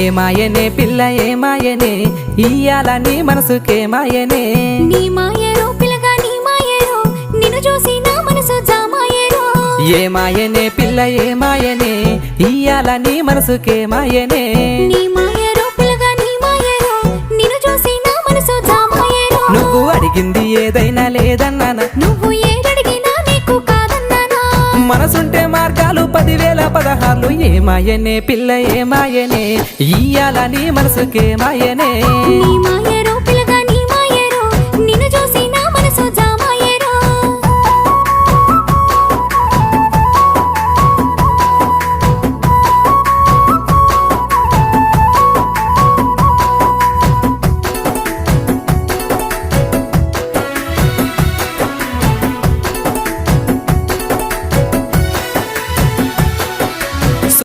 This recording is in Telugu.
ఏమాయనే పిల్ల ఏమాయనే ఇయ్యాల నీ మనసుకే మాయనే నీ మాయరో పిల్లగా నీ మాయరో నిన్ను చూసి నా మనసు జామాయరో ఏమాయనే పిల్ల ఏమాయనే ఇయ్యాల నీ మనసుకే మాయనే నీ మాయరో పిల్లగా నీ మాయరో నిన్ను చూసి నా మనసు జామాయరో నువ్వు అడిగింది ఏదైనా లేదన్నానా నువ్వు ఏదడిగినా నీకు కాదన్నానా మనసుంటే మార్గాలు 10,000 16 ఏమాయనే పిల్ల ఏమాయనే ఇయ్యాల నీ మనసుకే మాయనే నీ మాయ